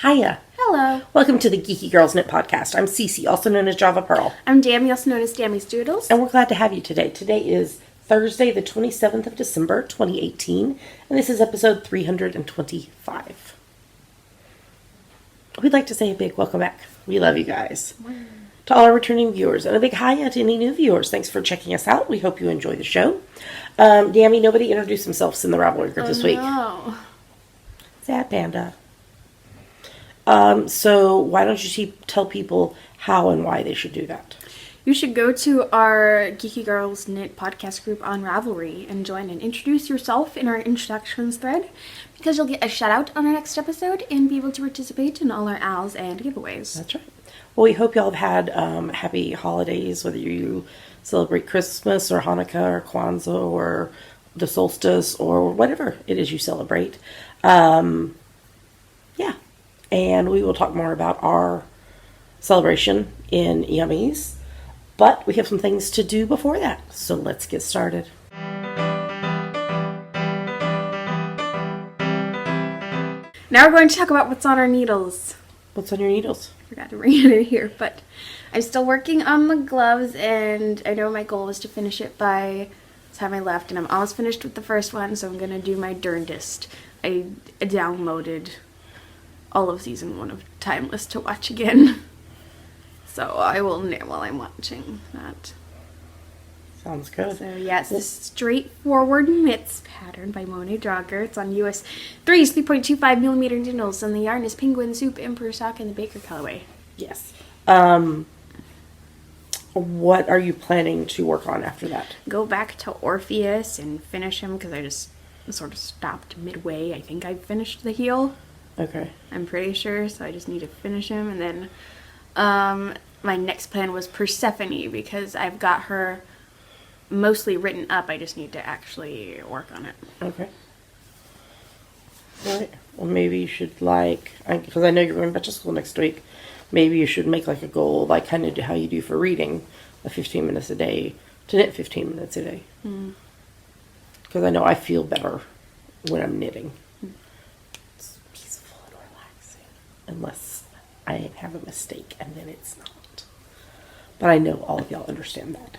Hiya. Hello. Welcome to the Geeky Girls Knit Podcast. I'm Cece, also known as Java Pearl. I'm Dami, also known as Dami's Doodles. And we're glad to have you today. Today is Thursday, the 27th of December, 2018. And this is episode 325. We'd like to say a big welcome back. We love you guys. Wow. To all our returning viewers. And a big hiya to any new viewers. Thanks for checking us out. We hope you enjoy the show. Dami, nobody introduced themselves in the Ravelry group this week. No. Sad panda. So why don't you tell people how and why they should do that? You should go to our Geeky Girls Knit podcast group on Ravelry and join and introduce yourself in our introductions thread, because you'll get a shout out on our next episode and be able to participate in all our owls and giveaways. That's right. Well, we hope y'all have had happy holidays, whether you celebrate Christmas or Hanukkah or Kwanzaa or the solstice or whatever it is you celebrate. Yeah. And we will talk more about our celebration in Yamis. But we have some things to do before that. So let's get started. Now we're going to talk about what's on our needles. What's on your needles? I forgot to bring it in here, but I'm still working on the gloves, and I know my goal is to finish it by the time I left, and I'm almost finished with the first one, so I'm going to do my darndest. I downloaded all of season 1 of Timeless to watch again. So I will knit while I'm watching that. Sounds good. So yes, this straightforward knits pattern by Monet Jogger. It's on US 3's 3.25 millimeter needles, and the yarn is Penguin Soup Emperor Sock in the Baker colorway. Yes. What are you planning to work on after that? Go back to Orpheus and finish him, because I just sort of stopped midway. I think I finished the heel. Okay. I'm pretty sure, so I just need to finish him. And then my next plan was Persephone, because I've got her mostly written up. I just need to actually work on it. Okay. All right. Well, maybe you should, because I know you're going back to school next week, maybe you should make like a goal, like kind of how you do for reading, 15 minutes a day, to knit 15 minutes a day. Because I know I feel better when I'm knitting. It's peaceful and relaxing. Unless I have a mistake, and then it's not. But I know all of y'all understand that.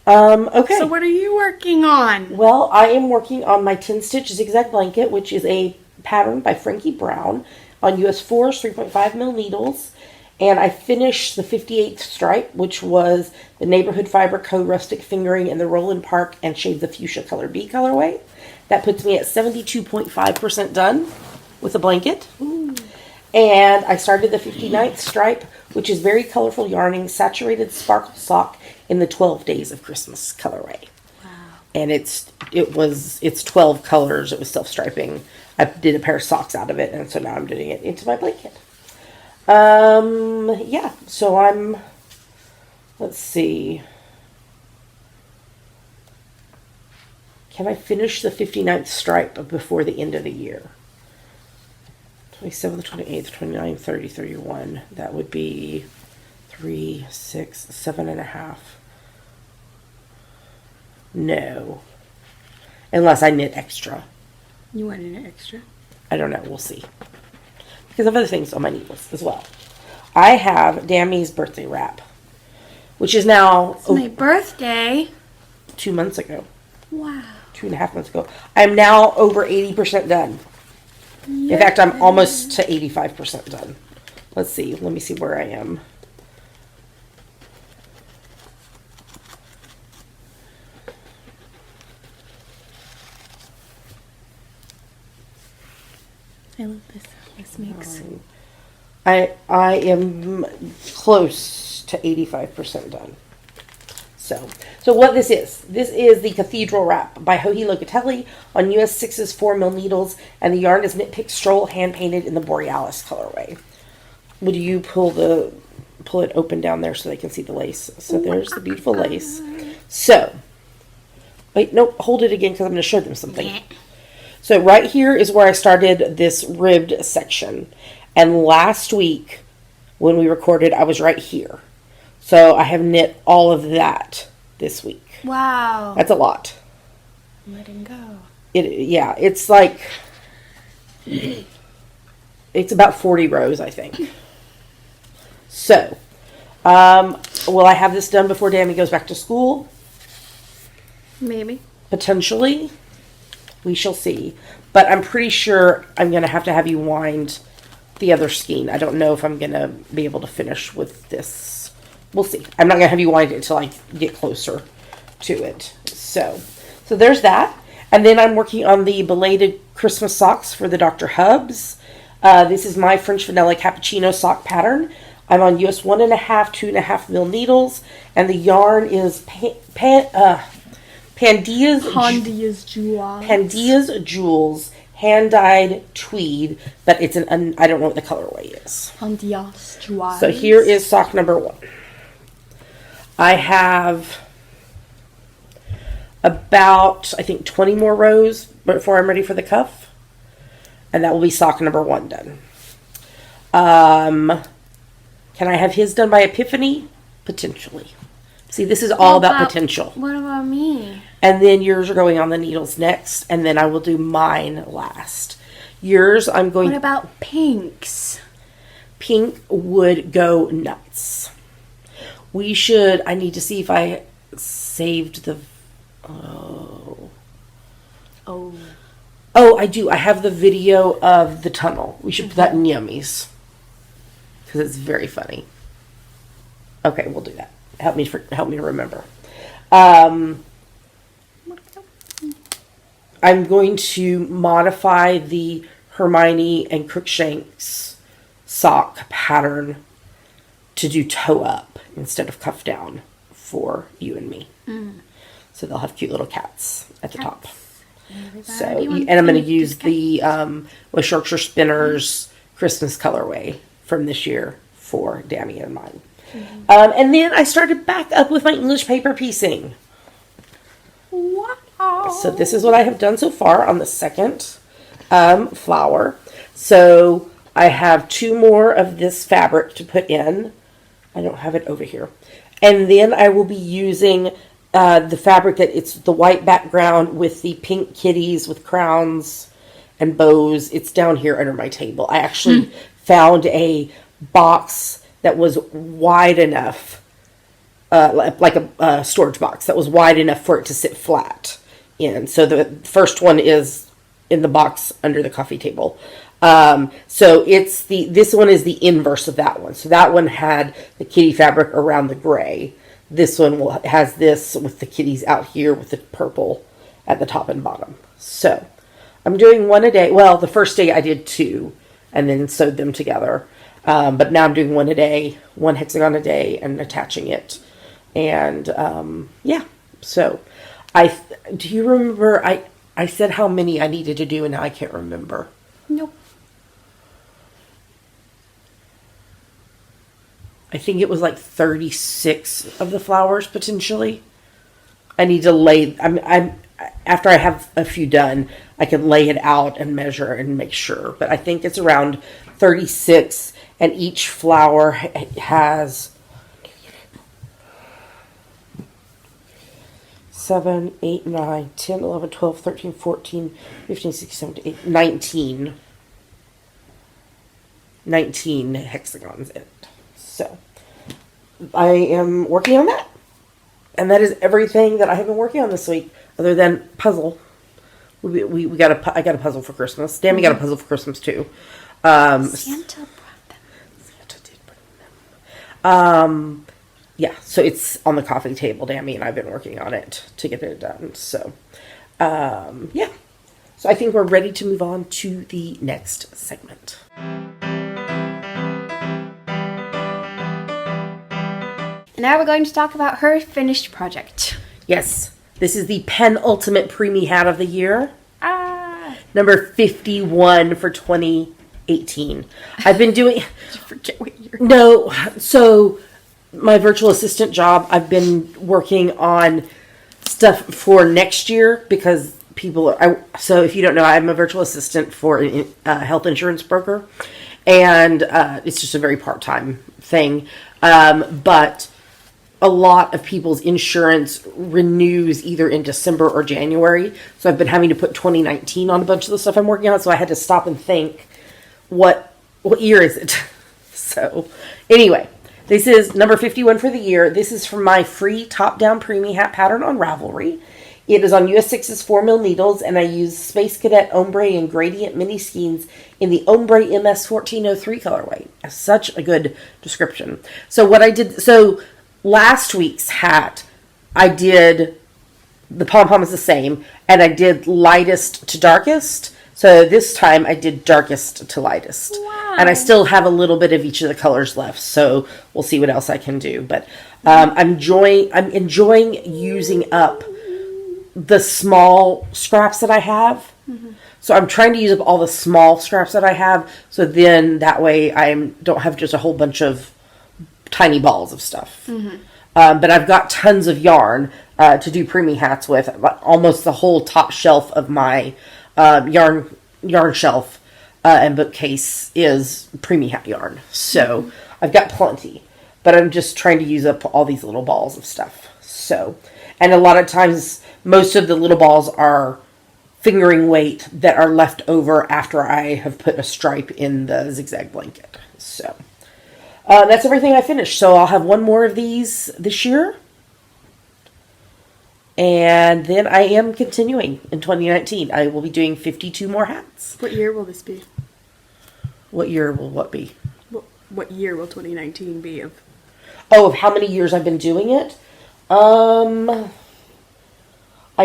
Okay. So what are you working on? Well, I am working on my 10-stitch zigzag blanket, which is a pattern by Frankie Brown on US 4's 3.5 mil needles. And I finished the 58th stripe, which was the Neighborhood Fiber Co. Rustic Fingering in the Roland Park and Shade the Fuchsia Color B colorway. That puts me at 72.5% done with the blanket. Ooh. And I started the 59th stripe, which is very colorful yarning, saturated sparkle sock in the 12 Days of Christmas colorway. Wow. And it's 12 colors. It was self-striping. I did a pair of socks out of it, and so now I'm doing it into my blanket. Yeah, so let's see. Can I finish the 59th stripe before the end of the year? 27th, 28th, 29th, 30, 31. That would be 3, 6, 7.5. No. Unless I knit extra. you want to knit extra? I don't know. We'll see. Because I have other things on my needles as well. I have Dami's birthday wrap, which is now... It's my birthday. 2 months ago. Wow. 2.5 months ago. I'm now over 80% done. Yay. In fact, I'm almost to 85% done. Let's see. Let me see where I am. I love this. This makes... I am close to 85% done. So what this is the Cathedral Wrap by Joji Locatelli on US 6's 4 mil needles, and the yarn is Knit Pick Stroll, hand painted in the Borealis colorway. Would you pull it open down there so they can see the lace? So there's the beautiful lace. So, wait, nope, hold it again because I'm going to show them something. So right here is where I started this ribbed section. And last week, when we recorded, I was right here. So I have knit all of that this week. Wow. That's a lot. Letting go. It's like It's about 40 rows, I think. So, will I have this done before Dammy goes back to school? Maybe. Potentially. We shall see. But I'm pretty sure I'm going to have you wind the other skein. I don't know if I'm going to be able to finish with this. We'll see. I'm not going to have you wind it until I get closer to it. So there's that. And then I'm working on the belated Christmas socks for the Dr. Hubs. This is my French vanilla cappuccino sock pattern. I'm on US 1.5, 2.5 mil needles. And the yarn is Pandia's Jewels, hand-dyed tweed, but it's I don't know what the colorway is. Pandia's Jewels. So here is sock number 1. I have about, I think, 20 more rows before I'm ready for the cuff. And that will be sock number 1 done. Can I have his done by Epiphany? Potentially. See, this is all about potential. What about me? And then yours are going on the needles next, and then I will do mine last. Yours, I'm going... What about pinks? Pink would go nuts. We should... I need to see if I saved the... Oh, I do. I have the video of the tunnel. We should put that in Yamis. Because it's very funny. Okay, we'll do that. Help me to remember. I'm going to modify the Hermione and Crookshanks sock pattern to do toe up instead of cuff down for you and me. So they'll have cute little cats at the top. So, and I'm going to use the with Shropshire Spinners Christmas colorway from this year for Dammy and mine. And then I started back up with my English paper piecing. Wow. So this is what I have done so far on the second flower. So I have 2 more of this fabric to put in. I don't have it over here. And then I will be using the fabric that it's the white background with the pink kitties with crowns and bows. It's down here under my table. I actually found a box that was wide enough, like a storage box that was wide enough for it to sit flat in. So the first one is in the box under the coffee table. So this one is the inverse of that one. So that one had the kitty fabric around the gray. This one has this with the kitties out here with the purple at the top and bottom. So I'm doing 1 a day. Well, the first day I did 2 and then sewed them together. But now I'm doing 1 a day, 1 hexagon a day, and attaching it. And, yeah. So, do you remember, I said how many I needed to do, and now I can't remember. Nope. I think it was like 36 of the flowers, potentially. I need to lay, after I have a few done, I can lay it out and measure and make sure. But I think it's around 36, and each flower has 7, 8, 9, 10, 11, 12, 13, 14, 15, 16, 17, 18, 19 hexagons in it. So, I am working on that. And that is everything that I have been working on this week, other than puzzle. I got a puzzle for Christmas. Dammy got a puzzle for Christmas too. Santa brought them. Santa did bring them. Yeah, so it's on the coffee table. Dammy and I've been working on it to get it done. So, yeah. So I think we're ready to move on to the next segment. And now we're going to talk about her finished project. Yes, this is the penultimate preemie hat of the year. Number 51 for 2018. I've been doing... Did you forget what year? No, so my virtual assistant job, I've been working on stuff for next year because people are... So if you don't know, I'm a virtual assistant for a health insurance broker. And it's just a very part-time thing. But a lot of people's insurance renews either in December or January. So I've been having to put 2019 on a bunch of the stuff I'm working on. So I had to stop and think, what what year is it? So, anyway, this is number 51 for the year. This is from my free top-down preemie hat pattern on Ravelry. It is on US 6's 4mm needles, and I use Space Cadet Ombre and Gradient mini skeins in the Ombre MS 1403 colorway. Such a good description. So what I did, last week's hat, I did, the pom-pom is the same, and I did lightest to darkest. So this time I did darkest to lightest. Wow. And I still have a little bit of each of the colors left, so we'll see what else I can do. But I'm enjoying using up the small scraps that I have. Mm-hmm. So I'm trying to use up all the small scraps that I have, so then that way I don't have just a whole bunch of tiny balls of stuff. Mm-hmm. But I've got tons of yarn to do preemie hats with. Almost the whole top shelf of my yarn shelf and bookcase is preemie hat yarn. So I've got plenty, but I'm just trying to use up all these little balls of stuff. So, and a lot of times, most of the little balls are fingering weight that are left over after I have put a stripe in the zigzag blanket. So, that's everything I finished. So I'll have one more of these this year. And then I am continuing in 2019. I will be doing 52 more hats. What year will this be? What year will what be? What year will 2019 be of? Oh, of how many years I've been doing it? I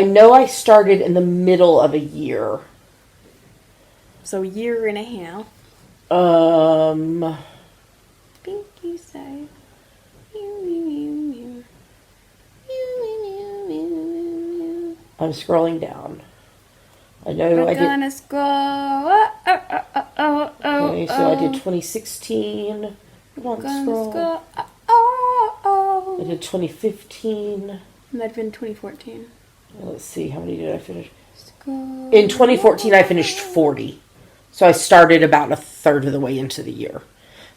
know I started in the middle of a year. So a year and a half. Pinky side. I'm scrolling down. I know I did. Gonna scroll. Okay, so I did 2016. Come on, scroll. I did 2015. And that'd been 2014. Let's see, how many did I finish? Scroll. In 2014, I finished 40. So I started about a third of the way into the year.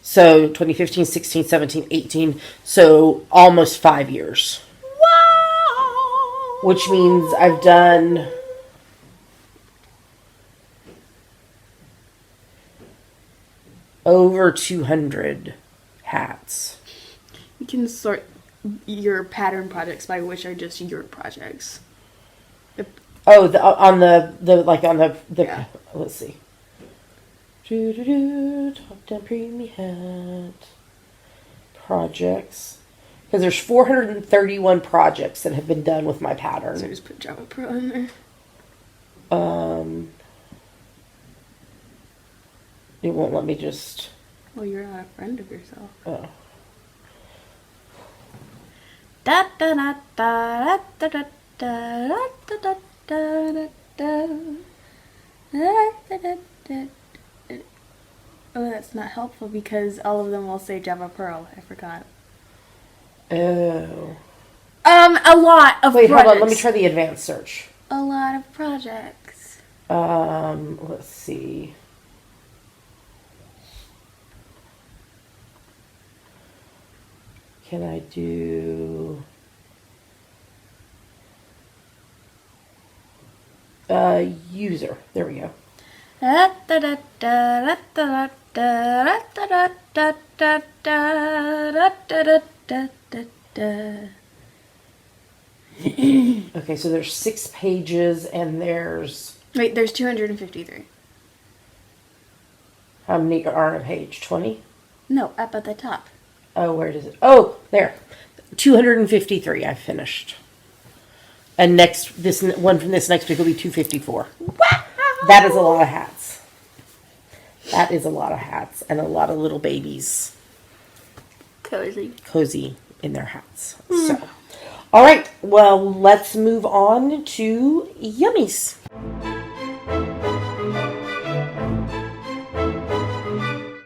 So 2015, 16, 17, 18. So almost 5 years. Wow! Which means I've done over 200 hats. You can sort your pattern projects by which are just your projects. Oh, on the Yeah. Let's see. Top down preemie hat projects, because there's 431 projects that have been done with my pattern. So just put Java Pro in there. It won't let me just. Well, you're not a friend of yourself. Oh. Da da da da da da da da da da da da. Oh, that's not helpful because all of them will say Java Pearl. I forgot. Oh. A lot of Wait, projects. hold on. Let me try the advanced search. A lot of projects. Let's see. Can I do user? There we go. Okay, so there's 6 pages and there's Wait, there's 253. how many are on a page? 20? No, up at the top. Oh, where does it? Oh, there. 253 I finished. And this one from this next week will be 254. Wow! That is a lot of hats. That is a lot of hats and a lot of little babies cozy in their hats. So, all right. Well, let's move on to Yamis.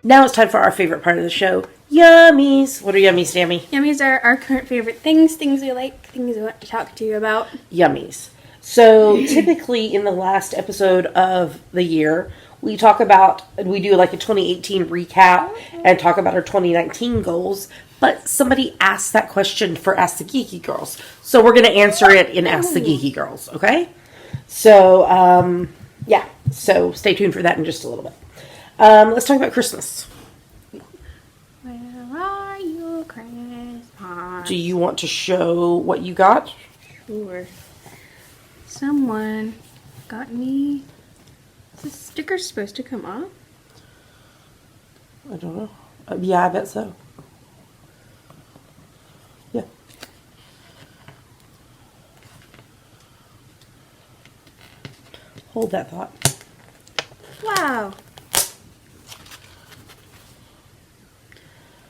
Now it's time for our favorite part of the show, Yamis. What are Yamis, Dammy? Yamis are our current favorite things we like, things we want to talk to you about. Yamis. So typically in the last episode of the year, we do like a 2018 recap and talk about our 2019 goals. But somebody asked that question for Ask the Geeky Girls. So we're going to answer it in Ask the Geeky Girls, okay? So, yeah. So stay tuned for that in just a little bit. Let's talk about Christmas. Where are you, Christmas? Do you want to show what you got? Sure. Someone got me. Is this sticker supposed to come off? I don't know. Yeah, I bet so. Yeah. Hold that thought. Wow.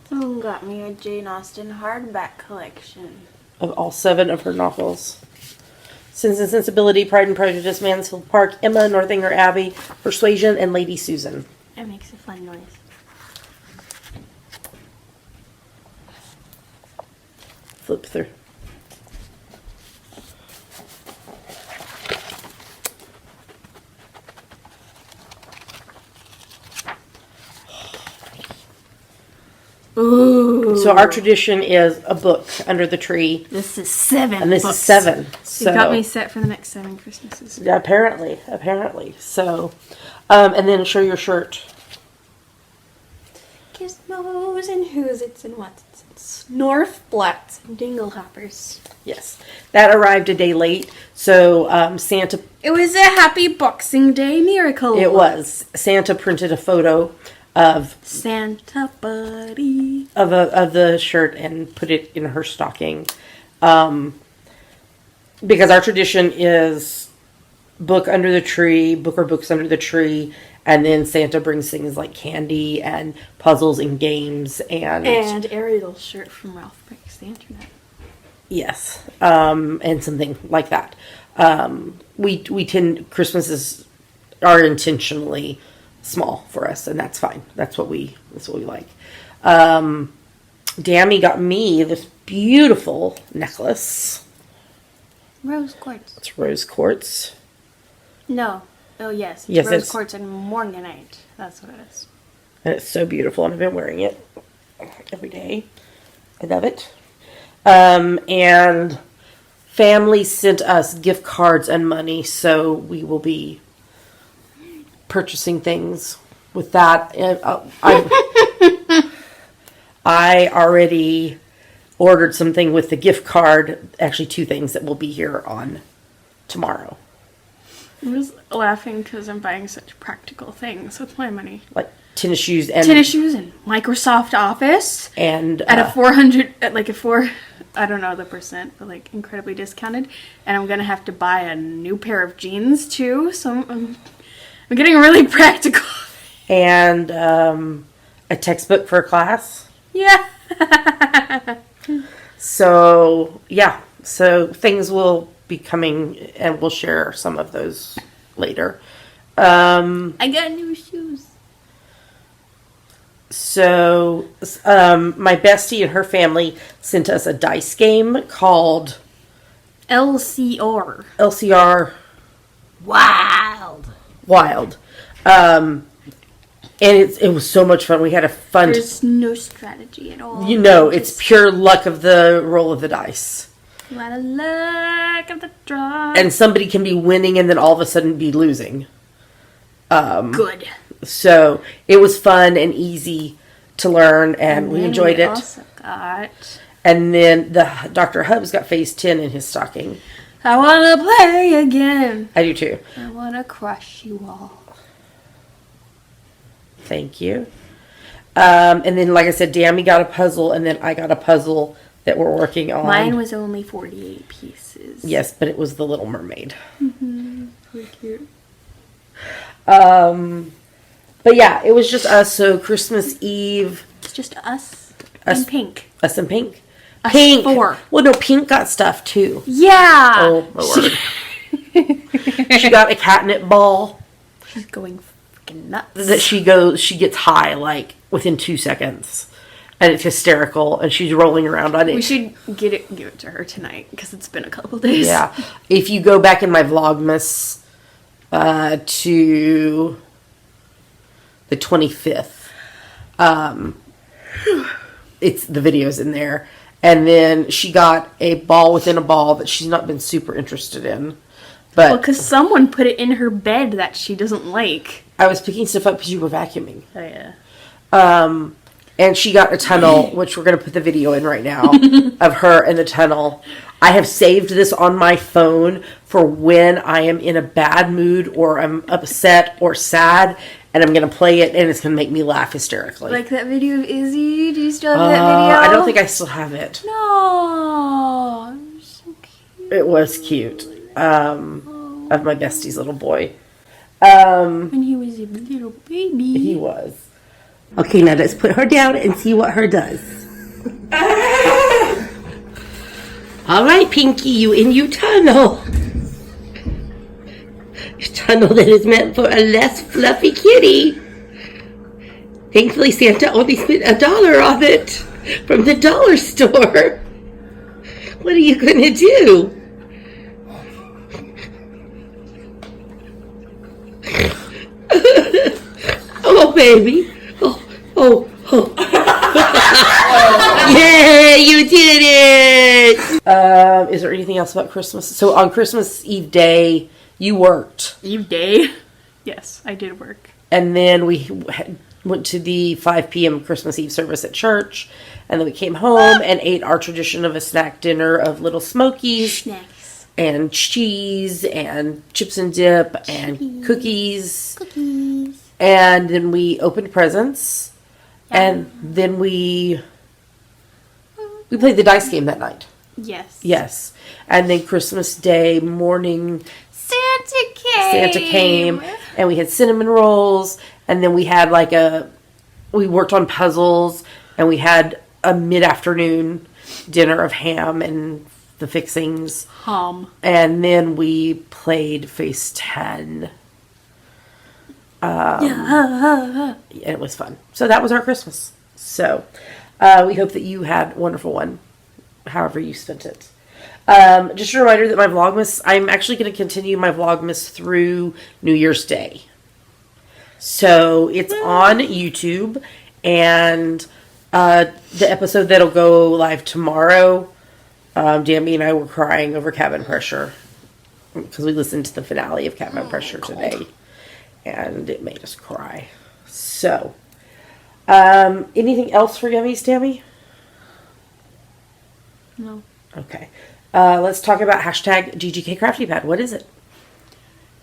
Someone got me a Jane Austen hardback collection. Of all 7 of her novels. Sense and Sensibility, Pride and Prejudice, Mansfield Park, Emma, Northanger Abbey, Persuasion, and Lady Susan. It makes a fun noise. Flip through. Ooh. So our tradition is a book under the tree. This is 7 And this books. is 7. So You got me set for the next 7 Christmases. yeah, apparently. So, and then show your shirt. Gizmos and who's it's and what's it's. North Flats and Dinglehoppers. Yes, that arrived a day late. So Santa. It was a happy Boxing Day miracle. It was. Santa printed a photo of Santa buddy. of the shirt and put it in her stocking. Because our tradition is book under the tree, book or books under the tree, and then Santa brings things like candy and puzzles and games and Ariel's shirt from Ralph Breaks the Internet. yes, and something like that. We tend Christmases are intentionally small for us, and that's fine. That's what we like. Dammy got me this beautiful necklace. Rose quartz. It's rose quartz. No. Oh yes. It's Yes, rose it's- quartz and morganite. That's what it is. And it's so beautiful, and I've been wearing it every day. I love it. And family sent us gift cards and money, so we will be purchasing things with that. And, I already ordered something with the gift card. Actually, 2 things that will be here on tomorrow. I'm just laughing because I'm buying such practical things with my money. Like tennis shoes and Tennis shoes and Microsoft Office and at a 400, at like a 4, I don't know the percent, but like incredibly discounted. And I'm gonna have to buy a new pair of jeans too. So I'm getting really practical. and a textbook for a class. Yeah. So yeah, so things will be coming, and we'll share some of those later. I got new shoes. So my bestie and her family sent us a dice game called LCR. LCR Wild. Wild. And it was so much fun. We had a fun. There's no strategy at all. You know, it's pure luck of the roll of the dice. A lot of luck of the draw. And somebody can be winning and then all of a sudden be losing. Good. So it was fun and easy to learn, and we enjoyed it. Also got. And then the Dr. Hub's got phase 10 in his stocking. I wanna play again. I do too. I wanna crush you all. Thank you. And then, like I said, Dammy got a puzzle, and then I got a puzzle that we're working on. Mine was only 48 pieces. Yes, but it was the Little Mermaid. Pretty cute. But yeah, it was just us. So Christmas Eve, It's just us Us- and Pink. us and Pink. Us Pink. 4. Well, no, Pink got stuff too. Yeah. Oh my word! She got a catnip ball She's going freaking nuts. that she gets high like within 2 seconds, and it's hysterical. And she's rolling around on it. We should give it to her tonight because it's been a couple days. Yeah. If you go back in my Vlogmas to the 25th, it's the videos in there. And then she got a ball within a ball that she's not been super interested in. But because someone put it in her bed that she doesn't like. I was picking stuff up because you were vacuuming. Oh, yeah. And she got a tunnel, which we're going to put the video in right now, of her in the tunnel. I have saved this on my phone for when I am in a bad mood or I'm upset or sad, and I'm going to play it, and it's going to make me laugh hysterically. Like that video of Izzy? Do you still have that video? I don't think I still have it. No. So cute. It was cute. Of my bestie's little boy. When he was a little baby. He was. Okay, now let's put her down and see what her does. All right, Pinky, you in your tunnel. Your tunnel that is meant for a less fluffy kitty. Thankfully, Santa only spent $1 on it from the dollar store. What are you going to do? Oh, baby. Oh. Yay, you did it! Is there anything else about Christmas? So on Christmas Eve day, you worked. Eve day? Yes, I did work. And then we went to the 5 p.m. Christmas Eve service at church. And then we came home and ate our tradition of a snack dinner of Little Smokies. Snacks. And cheese and chips and dip and cookies. And then we opened presents. And then we played the dice game that night. Yes. Yes. And then Christmas Day morning, Santa came, and we had cinnamon rolls, and then we had we worked on puzzles, and we had a mid-afternoon dinner of ham and the fixings. And then we played Face 10. And it was fun. So that was our Christmas. So we hope that you had a wonderful one, however you spent it. Just a reminder that my Vlogmas, I'm actually going to continue my Vlogmas through New Year's Day. So it's on YouTube, and the episode that'll go live tomorrow, Dammy and I were crying over Cabin Pressure because we listened to the finale of Cabin Pressure today, and it made us cry. So, anything else for Yamis, Dammy? No. Okay. Let's talk about hashtag GGK Crafty Pad. What is it?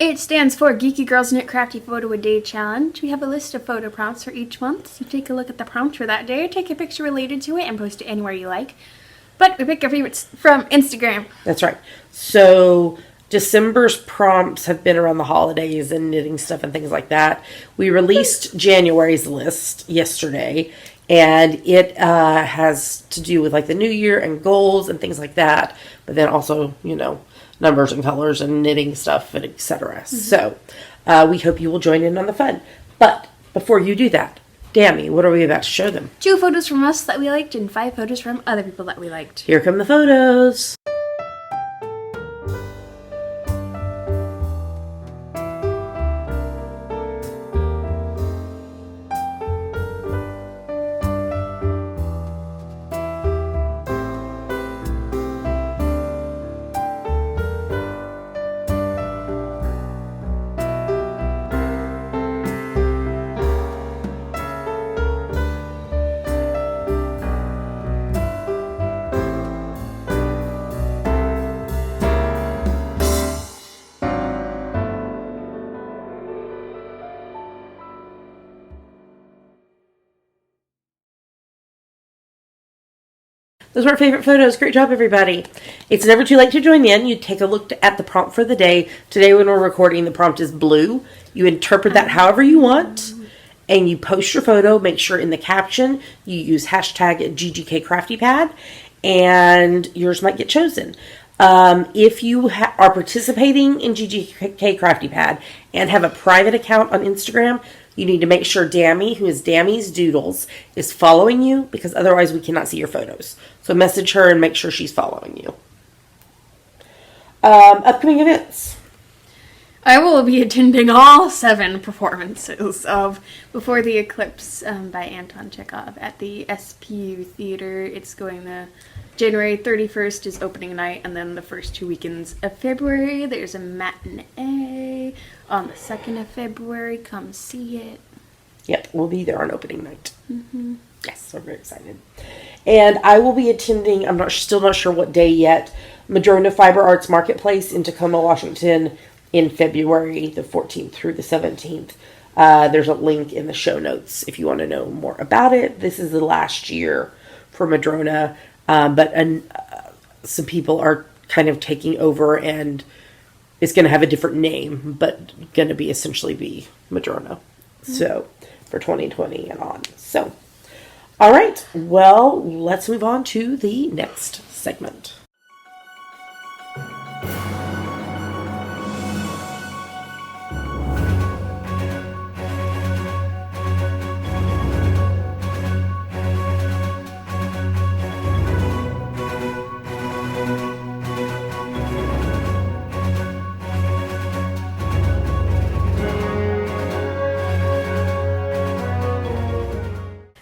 It stands for Geeky Girls Knit Crafty Photo a Day Challenge. We have a list of photo prompts for each month. So you take a look at the prompt for that day, take a picture related to it, and post it anywhere you like. But we pick our favorites from Instagram. That's right. So December's prompts have been around the holidays and knitting stuff and things like that. We released January's list yesterday, and it has to do with like the new year and goals and things like that. But then also, numbers and colors and knitting stuff and etc. Mm-hmm. So we hope you will join in on the fun. But before you do that, Dammy, what are we about to show them? 2 photos from us that we liked and 5 photos from other people that we liked. Here come the photos. Those are our favorite photos. Great job, everybody. It's never too late to join in. You take a look at the prompt for the day. Today when we're recording, the prompt is blue. You interpret that however you want, and you post your photo. Make sure in the caption you use hashtag GGKCraftyPad, and yours might get chosen. If you are participating in GGK Crafty Pad and have a private account on Instagram, you need to make sure Dammy, who is Dammy's Doodles, is following you, because otherwise we cannot see your photos. So message her and make sure she's following you. Upcoming events. I will be attending all 7 performances of Before the Eclipse by Anton Chekhov at the SPU Theater. It's going the January 31st is opening night, and then the first 2 weekends of February, there's a matinee on the 2nd of February. Come see it. Yep, we'll be there on opening night. Mm-hmm. Yes, we're very excited. And I will be attending, still not sure what day yet, Madrona Fiber Arts Marketplace in Tacoma, Washington in February the 14th through the 17th. There's a link in the show notes if you want to know more about it. This is the last year for Madrona, but some people are kind of taking over, and it's going to have a different name, but going to be essentially be Madrona. So, for 2020 and on. So, all right. Well, let's move on to the next segment.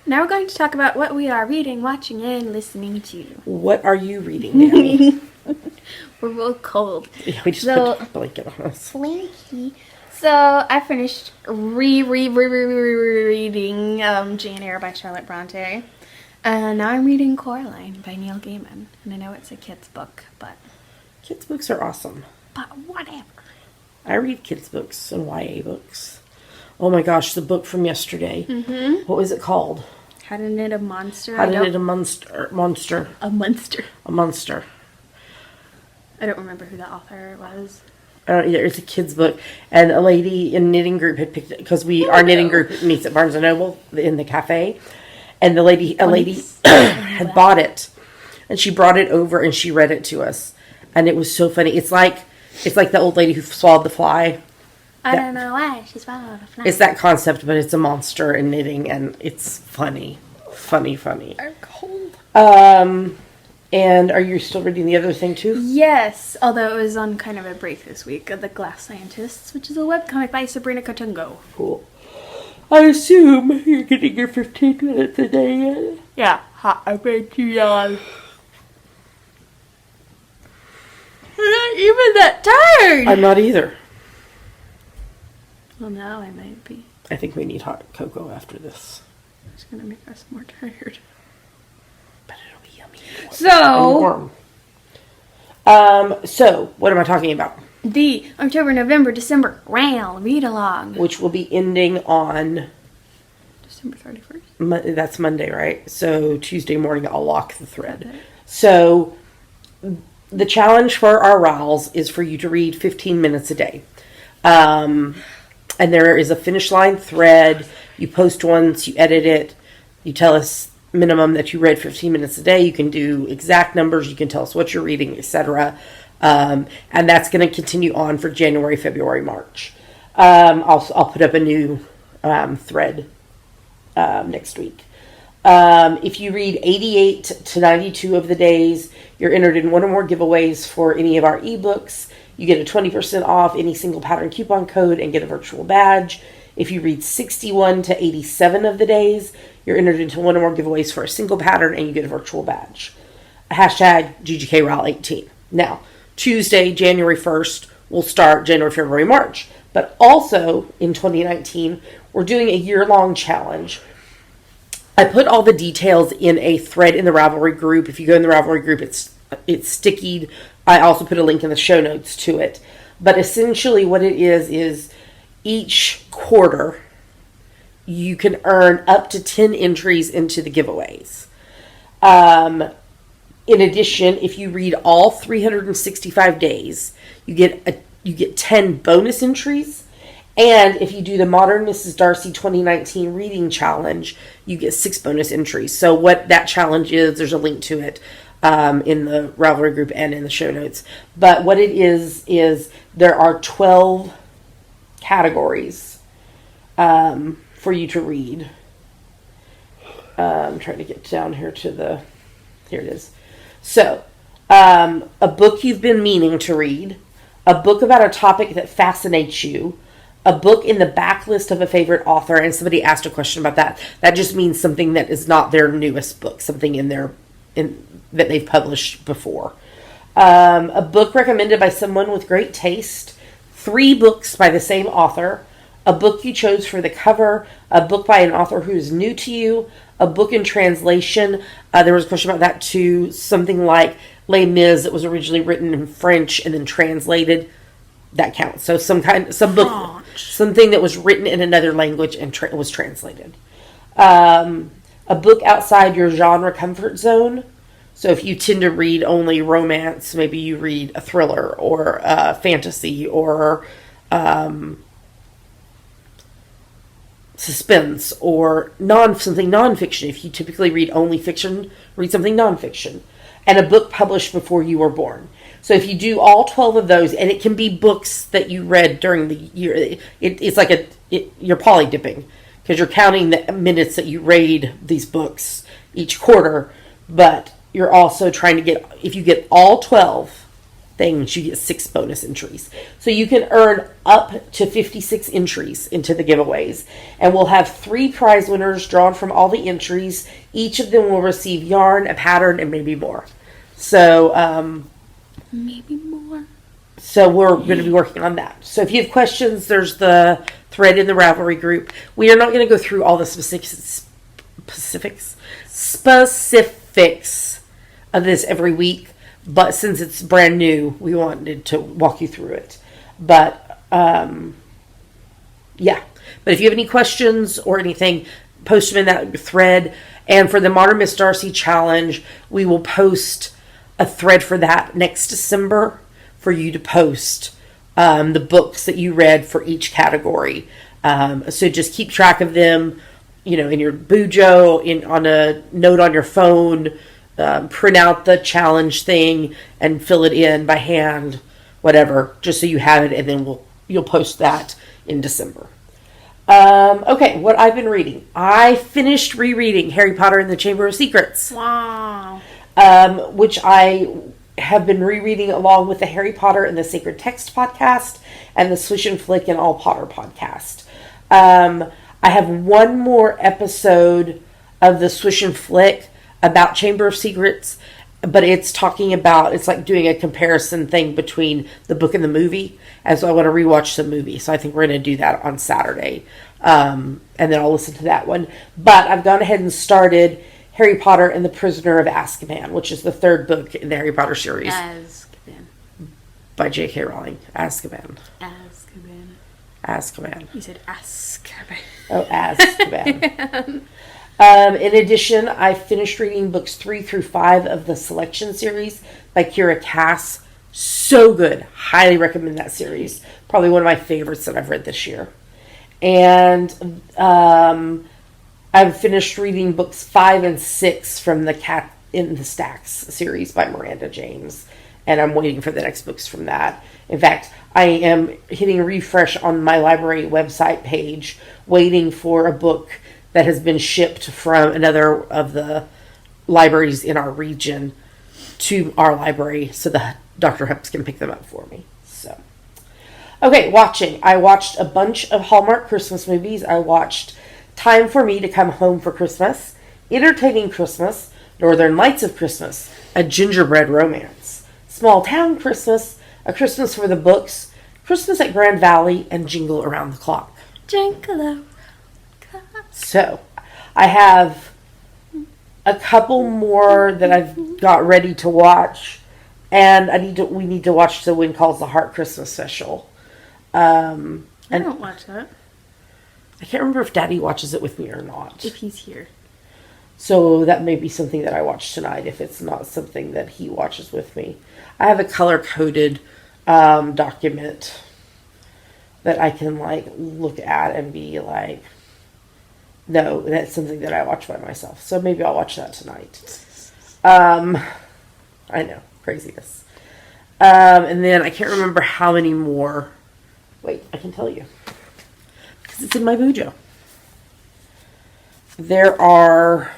Now we're going to talk about what we are reading, watching, and listening to. What are you reading, Danny? We're both cold. Yeah, we just put a blanket on us. Slinky. So I finished reading Jane Eyre by Charlotte Bronte. Now I'm reading Coraline by Neil Gaiman. And I know it's a kid's book, but Kids' books are awesome. whatever. I read kids' books and YA books. Oh my gosh, the book from yesterday. Mm-hmm. What was it called? How to Knit a Monster. How to Knit a Monster. A monster. A monster. I don't remember who the author was. I don't either. It's a kid's book. And a lady in knitting group had picked it, because our knitting group meets at Barnes & Noble in the cafe. And a lady had bought it. And she brought it over and she read it to us. And it was so funny. It's like the old lady who swallowed the fly. I don't know why she swallowed a fly. It's that concept, but it's a monster in knitting, and it's funny. Funny. I'm cold. And are you still reading the other thing, too? Yes, although it was on kind of a break this week. The Glass Scientists, which is a webcomic by Sabrina Kotungo. Cool. I assume you're getting your 15 minutes a day. Yeah, I bet you yawn. I'm not even that tired. I'm not either. Well, now I might be. I think we need hot cocoa after this. It's going to make us more tired. But it'll be yummy. So, warm. So, what am I talking about? The October, November, December round read along. Which will be ending on December 31st? That's Monday, right? So, Tuesday morning, I'll lock the thread. Okay. So, the challenge for our RALs is for you to read 15 minutes a day. And there is a finish line thread. You post once, you edit it, you tell us minimum that you read 15 minutes a day. You can do exact numbers, you can tell us what you're reading, etc. And that's going to continue on for January, February, March. I'll put up a new thread next week. If you read 88 to 92 of the days, you're entered in one or more giveaways for any of our ebooks. You get a 20% off any single pattern coupon code and get a virtual badge. If you read 61 to 87 of the days, you're entered into one or more giveaways for a single pattern and you get a virtual badge. Hashtag GGKRAL18. Now, Tuesday, January 1st, we'll start January, February, March. But also, in 2019, we're doing a year-long challenge. I put all the details in a thread in the Ravelry group. If you go in the Ravelry group, it's stickied. I also put a link in the show notes to it. But essentially what it is each quarter you can earn up to 10 entries into the giveaways. In addition, if you read all 365 days, you get 10 bonus entries. And if you do the Modern Mrs. Darcy 2019 Reading Challenge, you get 6 bonus entries. So what that challenge is, there's a link to it in the Ravelry group and in the show notes. But what it is there are 12 categories for you to read. I'm trying to get down here to here it is. So, a book you've been meaning to read, a book about a topic that fascinates you, a book in the backlist of a favorite author, and somebody asked a question about that. That just means something that is not their newest book, something in their that they've published before. A book recommended by someone with great taste. 3 books by the same author. A book you chose for the cover. A book by an author who is new to you. A book in translation. There was a question about that too. Something like Les Mis that was originally written in French and then translated. That counts. So some book, something that was written in another language and was translated. A book outside your genre comfort zone. So if you tend to read only romance, maybe you read a thriller or fantasy or suspense or something nonfiction. If you typically read only fiction, read something nonfiction. And a book published before you were born. So if you do all 12 of those, and it can be books that you read during the year, it's like you're polydipping because you're counting the minutes that you read these books each quarter, but you're also trying to get, if you get all 12 things, you get 6 bonus entries. So you can earn up to 56 entries into the giveaways. And we'll have 3 prize winners drawn from all the entries. Each of them will receive yarn, a pattern, and maybe more. So, Maybe more. So we're going to be working on that. So if you have questions, there's the thread in the Ravelry group. We are not going to go through all the specifics of this every week, but since it's brand new, we wanted to walk you through it. But yeah. But if you have any questions or anything, post them in that thread. And for the Modern Miss Darcy Challenge, we will post a thread for that next December for you to post the books that you read for each category. So just keep track of them, in your Bujo, on a note on your phone, print out the challenge thing and fill it in by hand, whatever, just so you have it, and then you'll post that in December. Okay, what I've been reading. I finished rereading Harry Potter and the Chamber of Secrets. Wow. Which I have been rereading along with the Harry Potter and the Sacred Text podcast and the Swish and Flick and All Potter podcast. I have one more episode of the Swish and Flick about Chamber of Secrets, but it's like doing a comparison thing between the book and the movie. And so I want to rewatch the movie. So I think we're going to do that on Saturday. And then I'll listen to that one. But I've gone ahead and started Harry Potter and the Prisoner of Azkaban, which is the 3rd book in the Harry Potter series. Azkaban. By J.K. Rowling. Azkaban. You said Azkaban. Oh, Azkaban. In addition, I finished reading books 3 through 5 of the Selection series by Kira Cass. So good. Highly recommend that series. Probably one of my favorites that I've read this year. And I've finished reading books 5 and 6 from the Cat in the Stacks series by Miranda James. And I'm waiting for the next books from that. In fact, I am hitting refresh on my library website page, waiting for a book that has been shipped from another of the libraries in our region to our library so that Dr. Hups can pick them up for me. So, okay, watching. I watched a bunch of Hallmark Christmas movies. I watched Time for Me to Come Home for Christmas, Entertaining Christmas, Northern Lights of Christmas, A Gingerbread Romance, Small Town Christmas, A Christmas for the Books, Christmas at Grand Valley, and Jingle Around the Clock. Jingle. So, I have a couple more that I've got ready to watch, and we need to watch the Wind Calls the Heart Christmas special. I don't watch that. I can't remember if Daddy watches it with me or not. If he's here. So that may be something that I watch tonight if it's not something that he watches with me. I have a color-coded document that I can look at and be like, no, that's something that I watch by myself. So maybe I'll watch that tonight. I know, craziness. And then I can't remember how many more. Wait, I can tell you. Because it's in my Bujo. There are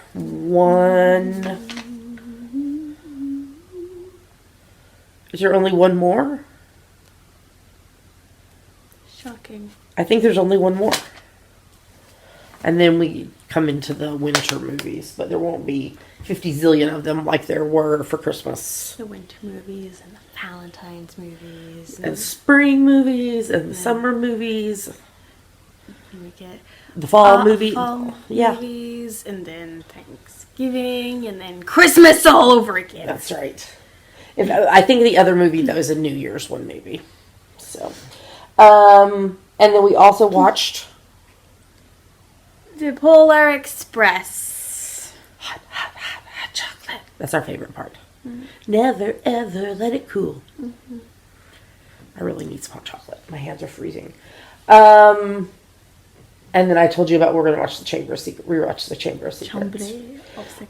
Is there only one more? Shocking. I think there's only one more. And then we come into the winter movies, but there won't be 50 zillion of them like there were for Christmas. The winter movies and the Valentine's movies. And spring movies and the summer movies. We get The fall movies, and then Thanksgiving, and then Christmas all over again. That's right. I think the other movie, though, is a New Year's one, maybe. So, and then we also watched The Polar Express. Hot chocolate. That's our favorite part. Mm-hmm. Never, ever let it cool. Mm-hmm. I really need some hot chocolate. My hands are freezing. And then I told you about we're going to watch rewatch the Chamber of Secrets.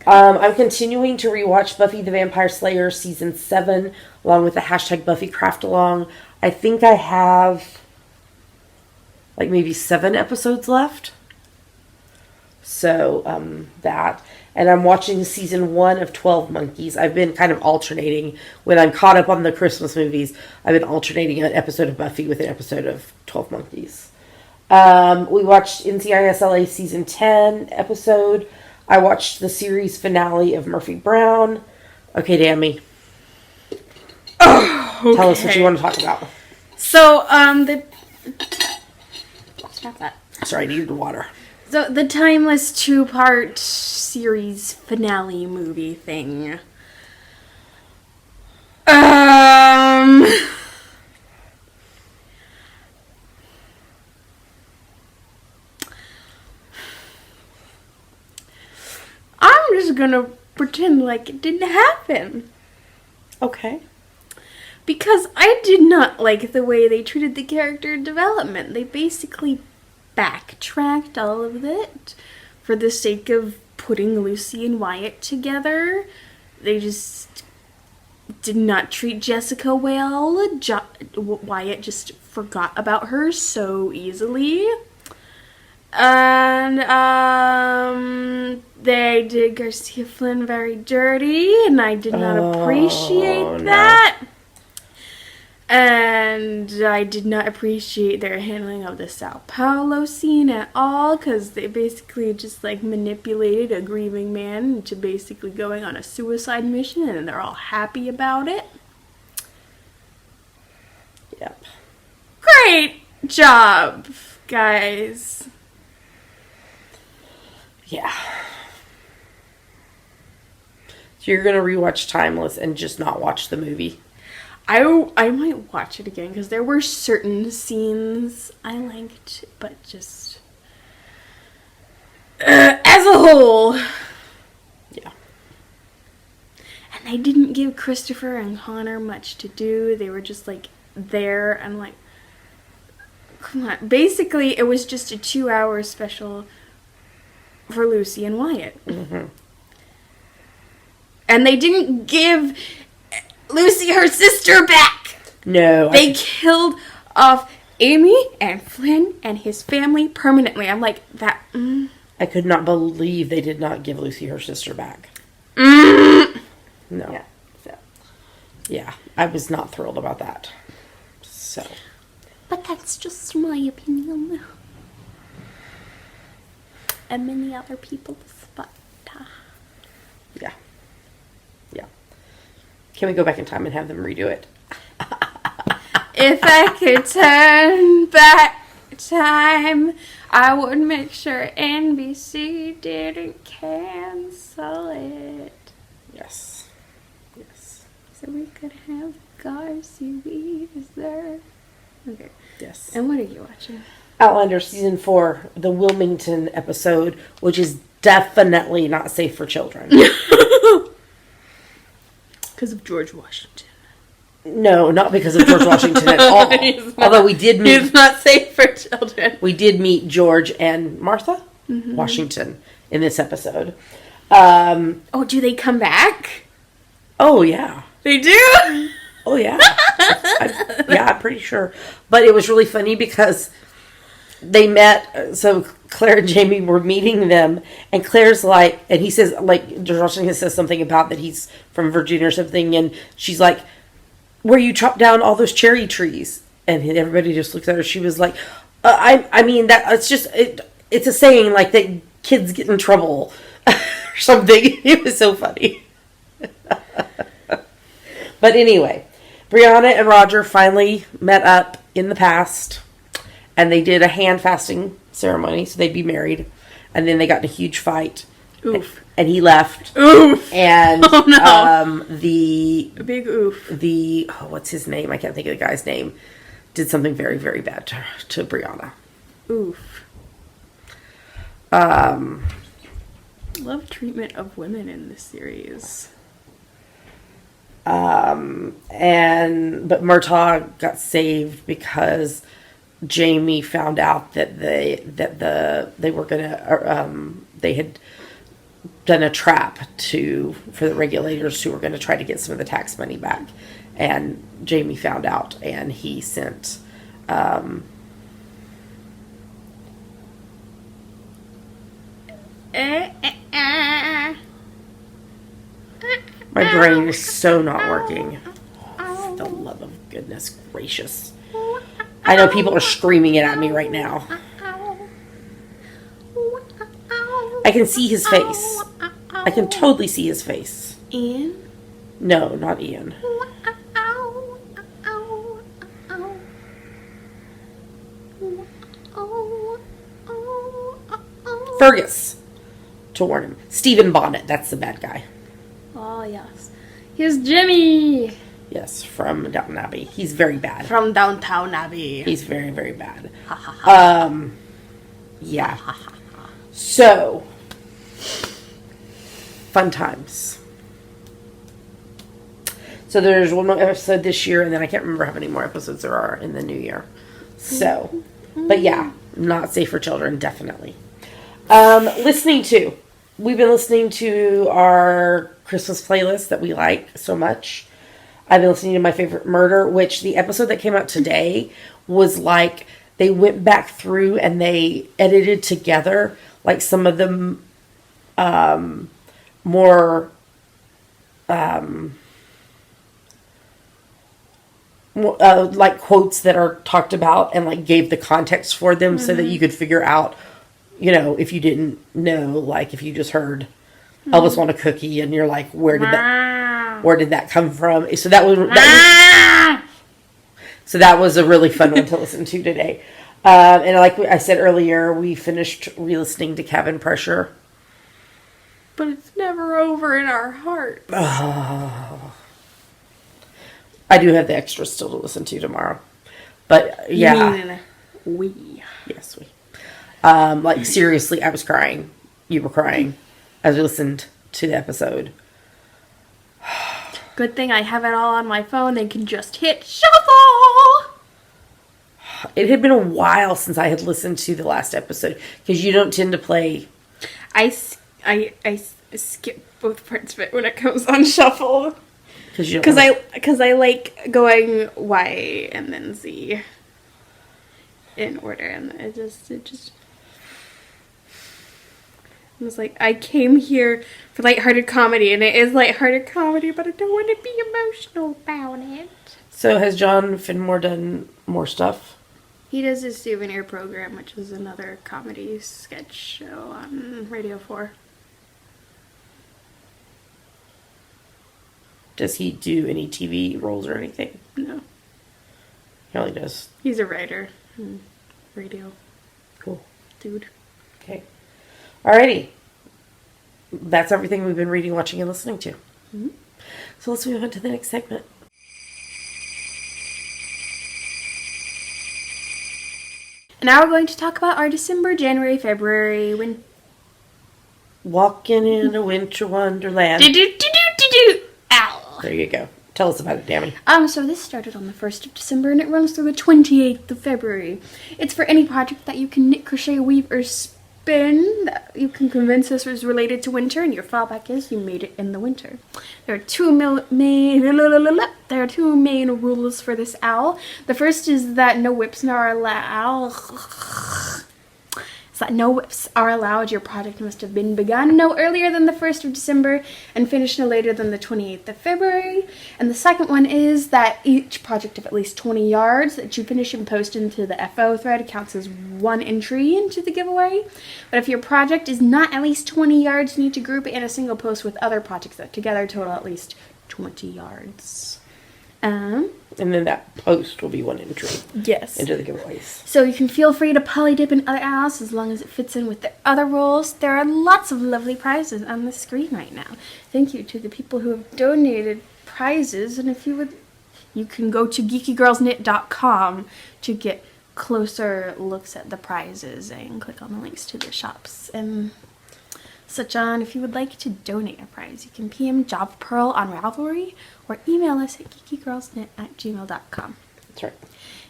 I'm continuing to rewatch Buffy the Vampire Slayer season 7 along with the hashtag Buffy Craft Along. I think I have like maybe 7 episodes left. So that. And I'm watching season 1 of 12 Monkeys. I've been kind of alternating. When I'm caught up on the Christmas movies, I've been alternating an episode of Buffy with an episode of 12 Monkeys. We watched NCIS LA season 10 episode. I watched the series finale of Murphy Brown. Okay, Dammy. Okay. Tell us what you want to talk about. So, stop that. Sorry, I needed water. So, the timeless 2-part series finale movie thing. I'm just gonna pretend like it didn't happen. Okay. Because I did not like the way they treated the character development. They basically backtracked all of it for the sake of putting Lucy and Wyatt together. They just did not treat Jessica well. Wyatt just forgot about her so easily. And, they did Garcia Flynn very dirty, and I did not appreciate that. No. And I did not appreciate their handling of the Sao Paulo scene at all, because they basically just, like, manipulated a grieving man into basically going on a suicide mission, and they're all happy about it. Yep. Great job, guys. Yeah. So you're going to rewatch Timeless and just not watch the movie? I might watch it again because there were certain scenes I liked, but just as a whole. Yeah. And they didn't give Christopher and Connor much to do. They were just like there and like, come on. Basically, it was just a 2-hour special for Lucy and Wyatt. Mm-hmm. And they didn't give Lucy her sister back. No. They killed off Amy and Flynn and his family permanently. I'm like, that... I could not believe they did not give Lucy her sister back. No. Yeah. So, yeah, I was not thrilled about that. So. But that's just my opinion. And many other people's, but... Yeah. Yeah. Can we go back in time and have them redo it? If I could turn back time, I would make sure NBC didn't cancel it. Yes. Yes. So we could have Garcia there. Okay. Yes. And what are you watching? Outlander season 4, the Wilmington episode, which is definitely not safe for children. Because of George Washington. No, not because of George Washington at all. Although we did meet... He's not safe for children. We did meet George and Martha Washington in this episode. Do they come back? Oh, yeah. They do? Oh, yeah. I'm pretty sure. But it was really funny because they met, so Claire and Jamie were meeting them, and Claire's like, and he says, like, George Washington says something about that he's from Virginia or something, and she's like, where you chopped down all those cherry trees? And everybody just looks at her. She was like, I mean, that it's just, it's a saying, like, that kids get in trouble or something. It was so funny. But anyway, Brianna and Roger finally met up in the past, and they did a hand fasting ceremony, so they'd be married. And then they got in a huge fight. Oof. And he left. Oof. And Oh, no. A big oof. What's his name? I can't think of the guy's name. Did something very, very bad to Brianna. Oof. Love treatment of women in this series. But Murtaugh got saved because Jamie found out that they had done a trap for the regulators who were going to try to get some of the tax money back, and Jamie found out, and he sent my brain is so not working. For the love of goodness gracious. I know people are screaming it at me right now. I can see his face. I can totally see his face. Ian? No, not Ian. Fergus. To warn him. Stephen Bonnet, that's the bad guy. Oh, yes. Here's Jimmy! Yes, from Downton Abbey. He's very bad. From Downtown Abbey. He's very, very bad. Yeah. So, fun times. So there's one more episode this year, and then I can't remember how many more episodes there are in the new year. So, but yeah, not safe for children, definitely. We've been listening to our Christmas playlist that we like so much. I've been listening to My Favorite Murder, which the episode that came out today was like, they went back through and they edited together like some of the more like quotes that are talked about, and like gave the context for them so that you could figure out, you know, if you didn't know, like if you just heard Elvis want a cookie and you're like, where did that come from? So that was a really fun one to listen to today. And like I said earlier, we finished re-listening to Cabin Pressure. But it's never over in our hearts. I do have the extras still to listen to tomorrow. But yeah. Yes, we. Like seriously, I was crying. You were crying as we listened to the episode. Good thing I have it all on my phone and can just hit shuffle. It had been a while since I had listened to the last episode, because you don't tend to play. I skip both parts of it when it comes on shuffle. Because I like going Y and then Z in order, and it just was like, I came here for lighthearted comedy, and it is lighthearted comedy, but I don't want to be emotional about it. So has John Finmore done more stuff? He does his souvenir program, which is another comedy sketch show on Radio 4. Does he do any TV roles or anything? No. He only does. He's a writer. Radio. Cool. Dude. Okay. Alrighty. That's everything we've been reading, watching, and listening to. Mm-hmm. So let's move on to the next segment. And now we're going to talk about our December, January, February, Walking in a winter wonderland. Ow. There you go. Tell us about it, Dammy. So this started on the 1st of December and it runs through the 28th of February. It's for any project that you can knit, crochet, weave, or spin that you can convince us is related to winter, and your fallback is you made it in the winter. There are two main rules for this owl. The first is that no whips nor allowed. It's no whips are allowed. Your project must have been begun no earlier than the 1st of December and finished no later than the 28th of February. And the second one is that each project of at least 20 yards that you finish and post into the FO thread counts as one entry into the giveaway. But if your project is not at least 20 yards, you need to group it in a single post with other projects that together total at least 20 yards. And then that post will be one entry Yes. into the giveaways. So you can feel free to poly dip in other owls as long as it fits in with the other rules. There are lots of lovely prizes on the screen right now. Thank you to the people who have donated prizes. And if you would, you can go to geekygirlsknit.com to get closer looks at the prizes and click on the links to the shops and such on. If you would like to donate a prize, you can PM Job Pearl on Ravelry or email us at geekygirlsknit@gmail.com. That's right.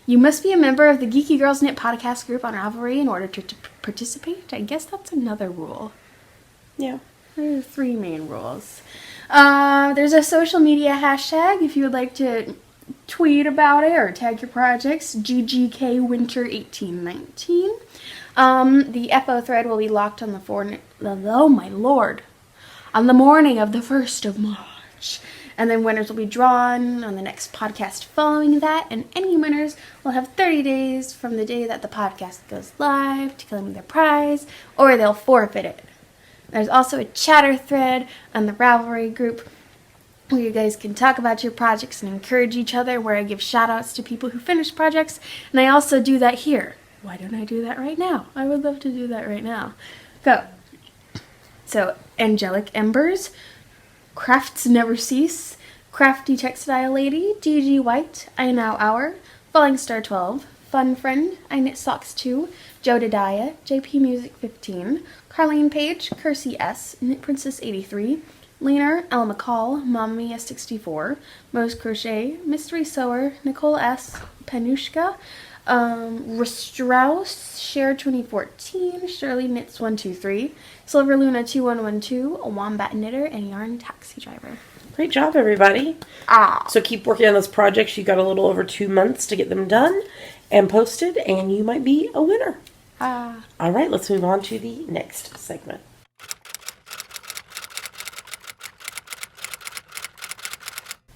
You must be a member of the Geeky Girls Knit podcast group on Ravelry in order to participate. I guess that's another rule. Yeah. There are 3 main rules. There's a social media hashtag if you would like to tweet about it or tag your projects. GGGG Winter 1819. The FO thread will be locked on on the morning of the 1st of March. And then winners will be drawn on the next podcast following that. And any winners will have 30 days from the day that the podcast goes live to claim their prize, or they'll forfeit it. There's also a chatter thread on the Ravelry group where you guys can talk about your projects and encourage each other, where I give shout outs to people who finish projects. And I also do that here. Why don't I do that right now? I would love to do that right now. Go. So, Angelic Embers, Crafts Never Cease, Crafty Textile Lady, DG White, I Now Hour, Falling Star 12, Fun Friend, I Knit Socks 2, Joe Didia, JP Music 15, Carlene Page, Kersey S, Knit Princess 83, Leaner, Elle McCall, Mommy S64, Moe's Crochet, Mystery Sewer, Nicole S, Panushka, Strauss, Share 2014, Shirley Knits 123, Silver Luna 2112, a Wombat Knitter, and Yarn Taxi Driver. Great job, everybody. So keep working on those projects. You got a little over 2 months to get them done and posted, and you might be a winner. All right, let's move on to the next segment.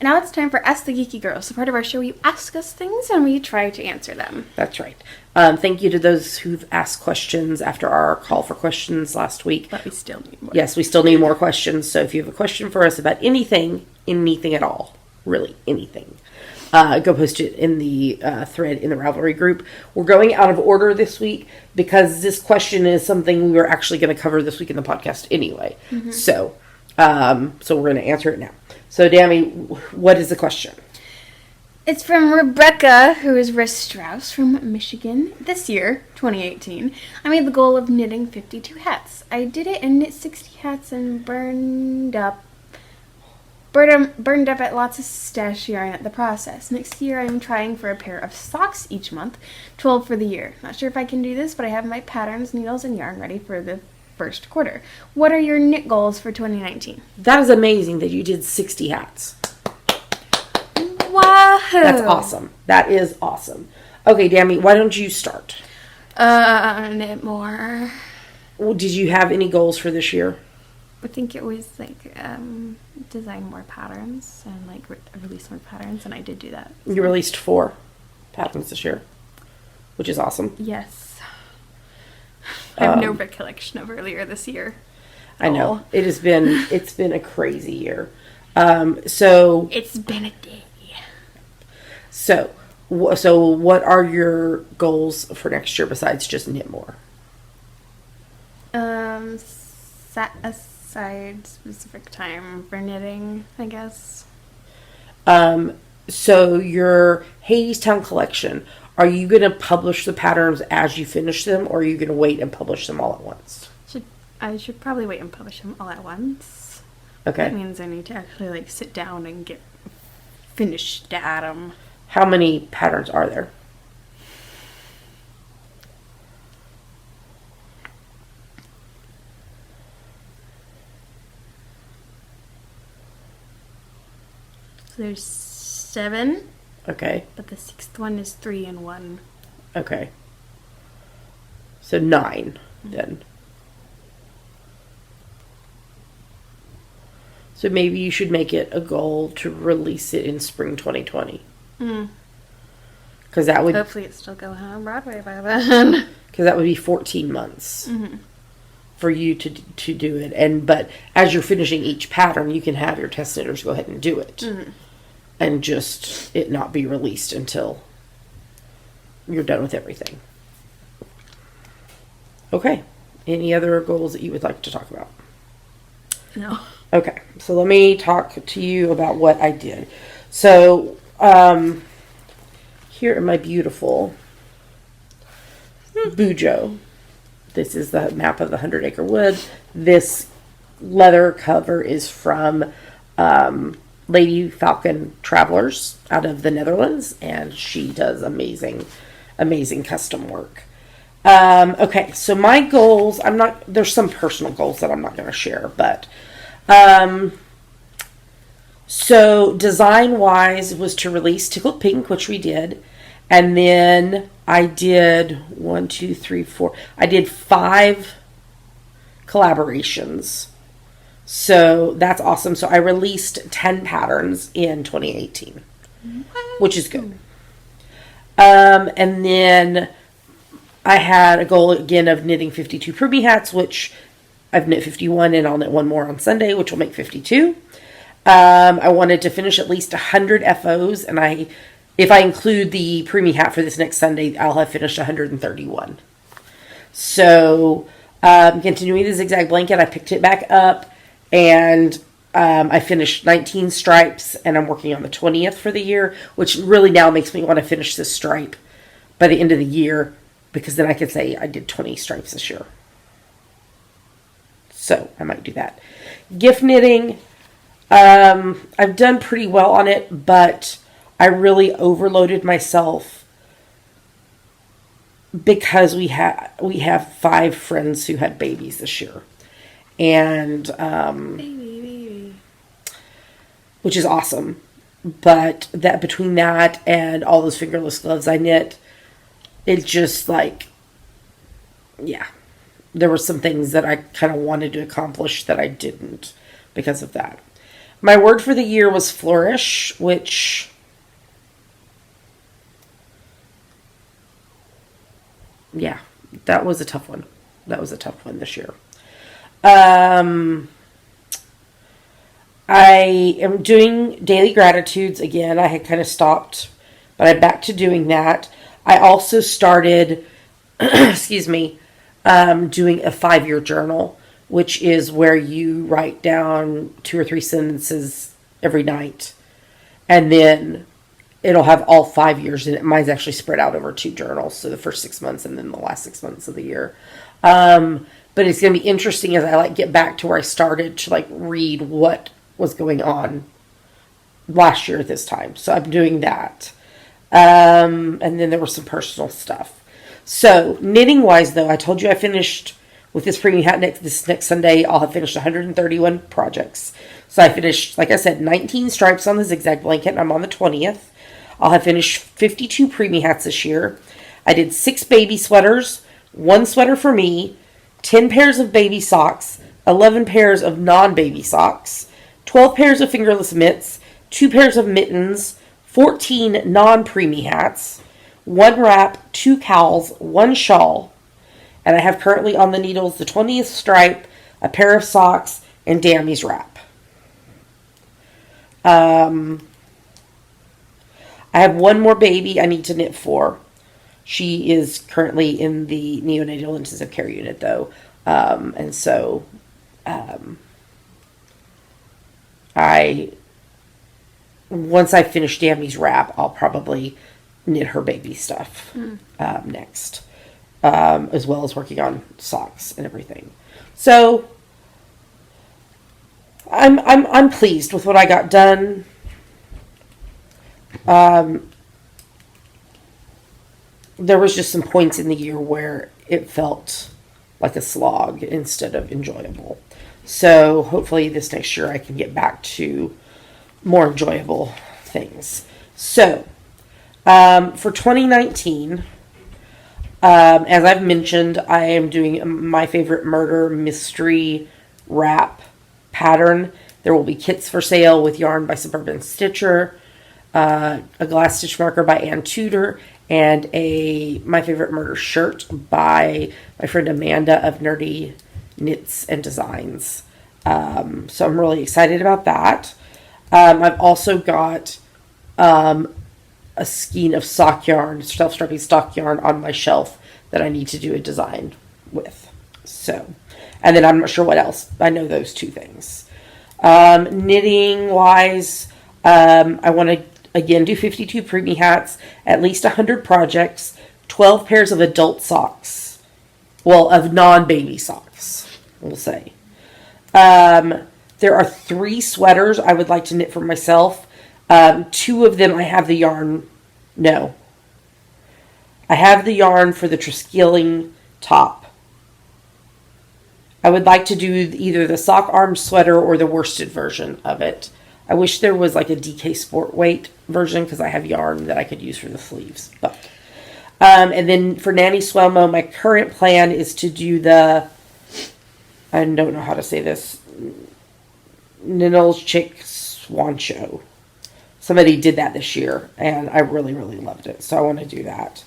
And now it's time for Ask the Geeky Girls, the part of our show where you ask us things and we try to answer them. That's right. Thank you to those who've asked questions after our call for questions last week. But we still need more. Yes, we still need more questions. So if you have a question for us about anything at all, really anything, go post it in the thread in the Ravelry group. We're going out of order this week because this question is something we were actually going to cover this week in the podcast anyway. Mm-hmm. So we're going to answer it now. So, Dammy, what is the question? It's from Rebecca, who is Riss Strauss from Michigan. This year, 2018, I made the goal of knitting 52 hats. I did it and knit 60 hats and burned up at lots of stash yarn at the process. Next year, I'm trying for a pair of socks each month, 12 for the year. Not sure if I can do this, but I have my patterns, needles, and yarn ready for the first quarter. What are your knit goals for 2019? That is amazing that you did 60 hats. Wow. That's awesome. That is awesome. Okay, Dammy, why don't you start? Knit more. Well, did you have any goals for this year? I think it was design more patterns and release more patterns, and I did do that. You released 4 patterns this year, which is awesome. Yes. I have no recollection of earlier this year. I know. It's been a crazy year. So it's been a day. So what are your goals for next year besides just knit more? Set aside specific time for knitting, I guess. So your Hadestown collection, are you going to publish the patterns as you finish them, or are you going to wait and publish them all at once? I should probably wait and publish them all at once. Okay. That means I need to actually sit down and get finished at them. How many patterns are there? So there's 7. Okay. But the 6th one is 3 in 1. Okay. So 9 then. So maybe you should make it a goal to release it in spring 2020. Because that would... Hopefully it's still going on Broadway by then. Because that would be 14 months for you to do it. But as you're finishing each pattern, you can have your test knitters go ahead and do it. And just it not be released until you're done with everything. Okay. Any other goals that you would like to talk about? No. Okay. So let me talk to you about what I did. So, here in my beautiful Bujo. This is the map of the 100 Acre Wood. This leather cover is from Lady Falcon Travelers out of the Netherlands, and she does amazing custom work. Okay, so my goals, there's some personal goals that I'm not going to share, but so design-wise was to release Tickled Pink, which we did, and then I did I did 5 collaborations. So that's awesome. So I released 10 patterns in 2018, which is good. And then I had a goal again of knitting 52 Prubie hats, which I've knit 51 and I'll knit one more on Sunday, which will make 52. I wanted to finish at least 100 FOs, and if I include the preemie hat for this next Sunday, I'll have finished 131. So, continuing the zigzag blanket, I picked it back up, and I finished 19 stripes, and I'm working on the 20th for the year, which really now makes me want to finish this stripe by the end of the year, because then I could say I did 20 stripes this year. So, I might do that. Gift knitting, I've done pretty well on it, but I really overloaded myself because we have 5 friends who had babies this year, and Baby. which is awesome. But that between that and all those fingerless gloves I knit, it just there were some things that I kind of wanted to accomplish that I didn't because of that. My word for the year was flourish, which... yeah, that was a tough one. That was a tough one this year. I am doing daily gratitudes again. I had kind of stopped, but I'm back to doing that. I also started, excuse me, doing a 5-year journal, which is where you write down 2 or 3 sentences every night, and then it'll have all 5 years in it. Mine's actually spread out over 2 journals, so the first 6 months and then the last 6 months of the year. But it's going to be interesting as I get back to where I started to read what was going on last year at this time. So I'm doing that. And then there was some personal stuff. So knitting wise though, I told you I finished with this premium hat this next Sunday. I'll have finished 131 projects. So I finished, like I said, 19 stripes on the zigzag blanket, and I'm on the 20th. I'll have finished 52 preemie hats this year. I did 6 baby sweaters, 1 sweater for me, 10 pairs of baby socks, 11 pairs of non-baby socks, 12 pairs of fingerless mitts, 2 pairs of mittens, 14 non-preemie hats, 1 wrap, 2 cowls, 1 shawl, and I have currently on the needles the 20th stripe, a pair of socks, and Yamis wrap. I have 1 more baby I need to knit for. She is currently in the neonatal intensive care unit, though. And so once I finish Yamis wrap, I'll probably knit her baby stuff next, as well as working on socks and everything. So I'm pleased with what I got done. There was just some points in the year where it felt like a slog instead of enjoyable. So hopefully this next year I can get back to more enjoyable things. So for 2019, As I've mentioned, I am doing my favorite murder mystery wrap pattern. There will be kits for sale with yarn by Suburban Stitcher, a glass stitch marker by Ann Tudor, and a My Favorite Murder shirt by my friend Amanda of Nerdy Knits and Designs. So I'm really excited about that. I've also got a skein of sock yarn, self-striping stock yarn on my shelf that I need to do a design with. So, and then I'm not sure what else. I know those two things. Knitting wise, I want to again do 52 preemie hats, at least 100 projects, 12 pairs of adult socks. Well, of non-baby socks, we'll say. There are 3 sweaters I would like to knit for myself. 2 of them I have the yarn. No. I have the yarn for the Triskelion top. I would like to do either the sock arm sweater or the worsted version of it. I wish there was like a DK Sport Weight version because I have yarn that I could use for the sleeves. But and then for Nanny Swelmo, my current plan is to do the, I don't know how to say this, Ninel's Chick Swan Show. Somebody did that this year, and I really, really loved it. So I want to do that.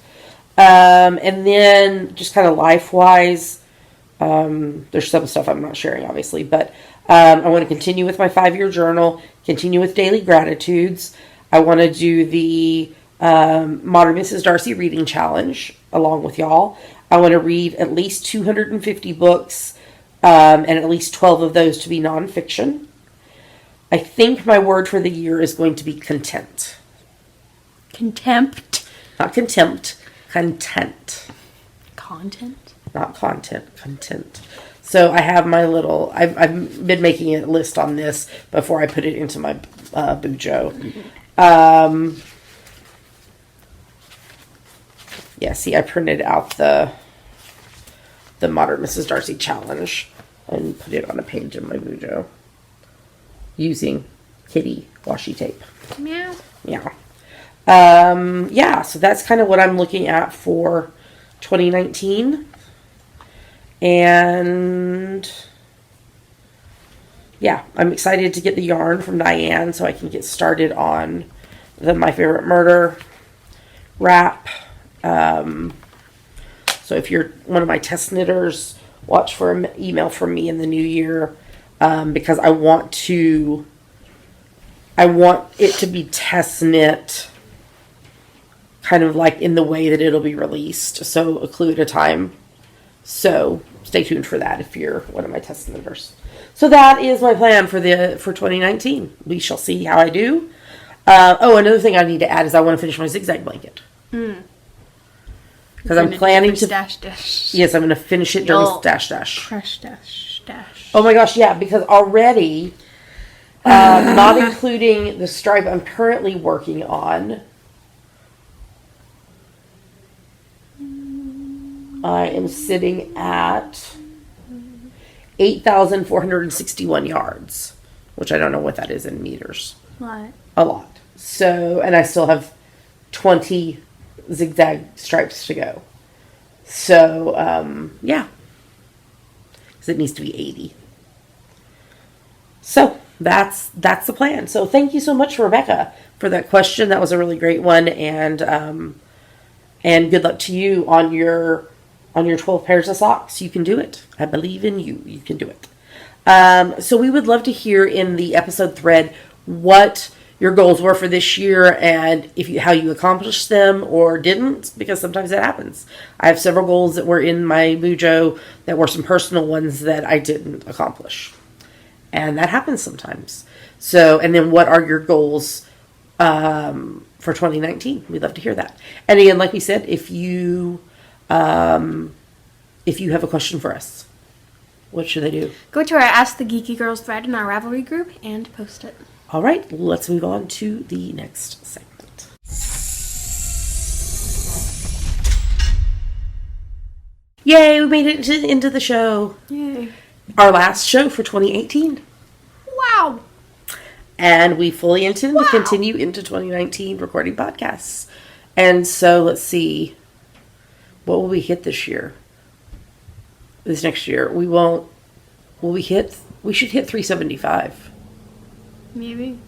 And then just kind of life-wise, there's some stuff I'm not sharing, obviously, but I want to continue with my 5-year journal, continue with daily gratitudes. I want to do the Modern Mrs. Darcy Reading Challenge along with y'all. I want to read at least 250 books, and at least 12 of those to be nonfiction. I think my word for the year is going to be content. Contempt? Not contempt. Content. Content? Not content. Content. So I have my little, I've been making a list on this before I put it into my bujo. Yeah, see, I printed out the Modern Mrs. Darcy Challenge and put it on a page in my bujo using kitty washi tape. Meow. Yeah. Yeah, so that's kind of what I'm looking at for 2019. And yeah, I'm excited to get the yarn from Diane so I can get started on the My Favorite Murder wrap. So if you're one of my test knitters, watch for an email from me in the new year, because I want it to be test knit kind of like in the way that it'll be released. So a clue at a time. So stay tuned for that if you're one of my test knitters. So that is my plan for 2019. We shall see how I do. Another thing I need to add is I want to finish my zigzag blanket. Because I'm planning to dash dash. Yes, I'm going to finish it during dash dash. Crush dash dash. Oh my gosh, yeah, because already, not including the stripe I'm currently working on, I am sitting at 8,461 yards, which I don't know what that is in meters. What? A lot. So, and I still have 20 zigzag stripes to go. So, yeah. Because it needs to be 80. So, that's the plan. So, thank you so much, Rebecca, for that question. That was a really great one. And good luck to you on your 12 pairs of socks. You can do it. I believe in you. You can do it. So we would love to hear in the episode thread what your goals were for this year and how you accomplished them or didn't, because sometimes that happens. I have several goals that were in my bujo that were some personal ones that I didn't accomplish. And that happens sometimes. So, and then what are your goals for 2019? We'd love to hear that. And again, like we said, if you have a question for us, what should they do? Go to our Ask the Geeky Girls thread in our Ravelry group and post it. All right, let's move on to the next segment. Yay, we made it to the end of the show. Yay. Our last show for 2018. Wow. And we fully intend to continue into 2019 recording podcasts. And so let's see. What will we hit this year? This next year? We won't. Will we hit? We should hit 375. Maybe.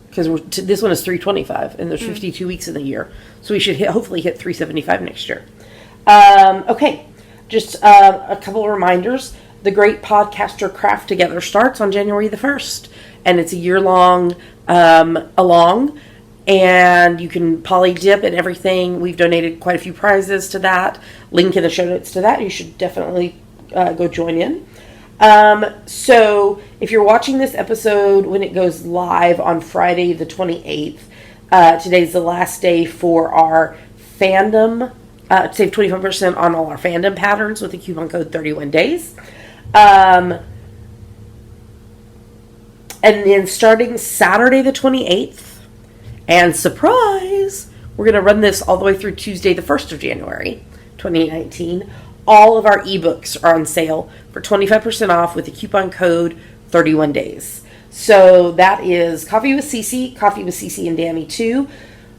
Because this one is 325, and there's 52 weeks in the year. So we should hopefully hit 375 next year. Okay, just a couple of reminders. The Great Podcaster Craft Together starts on January the 1st, and it's a year-long along, and you can poly dip and everything. We've donated quite a few prizes to that. Link in the show notes to that. You should definitely go join in. So if you're watching this episode when it goes live on Friday the 28th, today's the last day for our fandom, save 25% on all our fandom patterns with the coupon code 31 days. And then starting Saturday the 28th, and surprise, we're going to run this all the way through Tuesday the 1st of January, 2019. All of our ebooks are on sale for 25% off with the coupon code 31 days. So that is Coffee with Cece and Danny 2,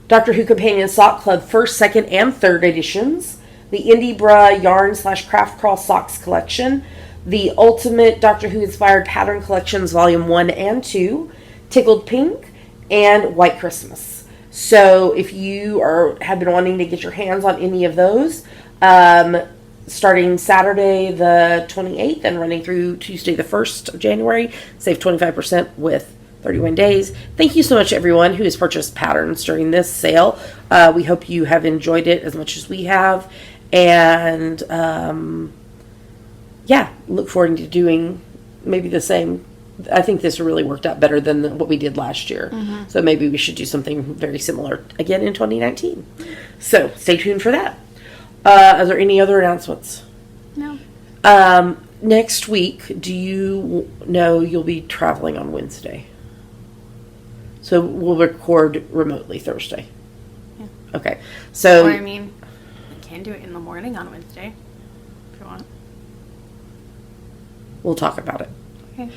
Doctor Who Companion Sock Club 1st, 2nd, and 3rd editions, the Indie Bra Yarn / Craft Crawl Socks Collection, the Ultimate Doctor Who Inspired Pattern Collections Volume 1 and 2, Tickled Pink, and White Christmas. So if you have been wanting to get your hands on any of those, starting Saturday the 28th and running through Tuesday the 1st of January, save 25% with 31 days. Thank you so much, everyone who has purchased patterns during this sale. We hope you have enjoyed it as much as we have. And look forward to doing maybe the same. I think this really worked out better than what we did last year. Mm-hmm. So maybe we should do something very similar again in 2019. So stay tuned for that. Are there any other announcements? No. Next week, do you know you'll be traveling on Wednesday? So we'll record remotely Thursday. Yeah. Okay. So. Or, I can do it in the morning on Wednesday, if you want. We'll talk about it. Okay.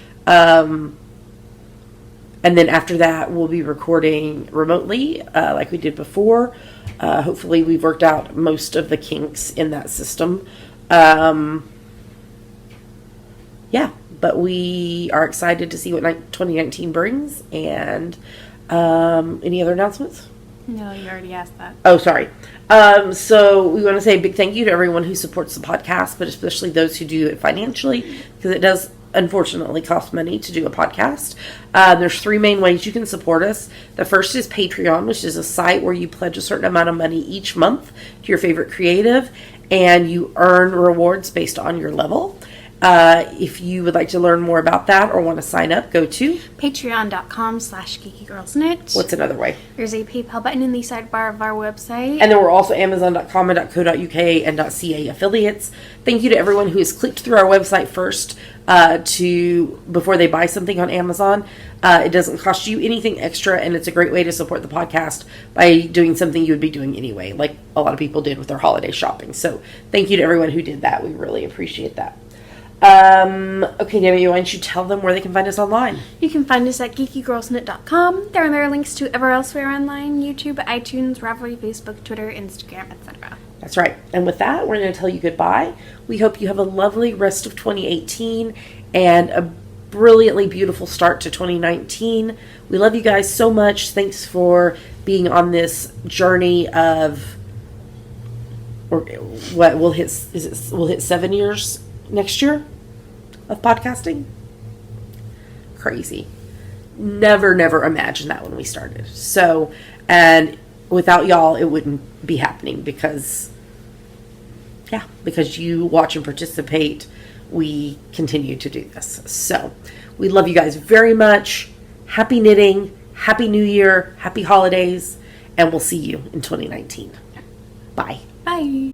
And then after that, we'll be recording remotely, like we did before. Hopefully we've worked out most of the kinks in that system. But we are excited to see what 2019 brings. And any other announcements? No, you already asked that. Oh, sorry. So we want to say a big thank you to everyone who supports the podcast, but especially those who do it financially, because it does unfortunately cost money to do a podcast. There's 3 main ways you can support us. The first is Patreon, which is a site where you pledge a certain amount of money each month to your favorite creative, and you earn rewards based on your level. If you would like to learn more about that or want to sign up, go to patreon.com/geekygirlsknit. What's another way? There's a PayPal button in the sidebar of our website. And then we're also Amazon.com and .co.uk and .ca affiliates. Thank you to everyone who has clicked through our website first before they buy something on Amazon. It doesn't cost you anything extra, and it's a great way to support the podcast by doing something you would be doing anyway, like a lot of people did with their holiday shopping. So thank you to everyone who did that. We really appreciate that. Okay, Debbie, why don't you tell them where they can find us online? You can find us at geekygirlsnit.com. There are links to ever else we're online: YouTube, iTunes, Ravelry, Facebook, Twitter, Instagram, etc. That's right. And with that, we're going to tell you goodbye. We hope you have a lovely rest of 2018 and a brilliantly beautiful start to 2019. We love you guys so much. Thanks for being on this journey of, or what we'll hit 7 years next year of podcasting. Crazy. Never imagined that when we started. So, and without y'all, it wouldn't be happening because you watch and participate, we continue to do this. So, we love you guys very much. Happy knitting, happy new year, happy holidays, and we'll see you in 2019. Bye. Bye.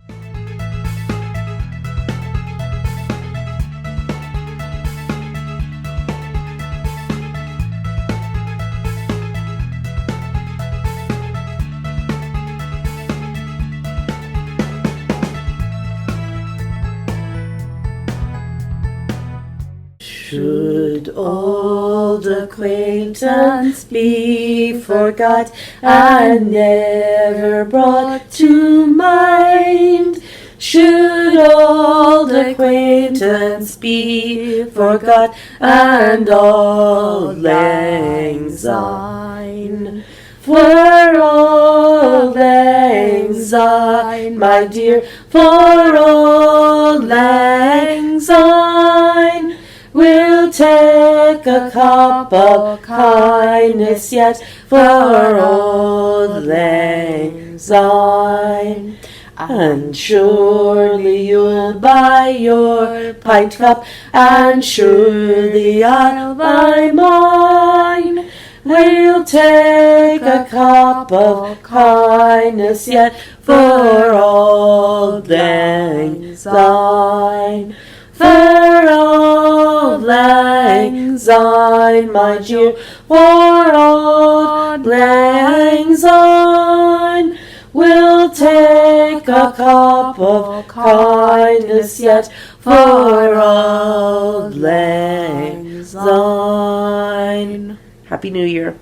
Should old acquaintance be forgot and never brought to mind? Should old acquaintance be forgot and auld lang syne? For auld lang syne, my dear, for auld lang syne, we'll take a cup of kindness yet for auld lang syne. And surely you'll buy your pint cup, and surely I'll buy mine. We'll take a cup of kindness yet for auld lang syne. For auld lang syne, my dear, for auld lang syne, we'll take a cup of kindness yet for auld lang syne. Happy New Year.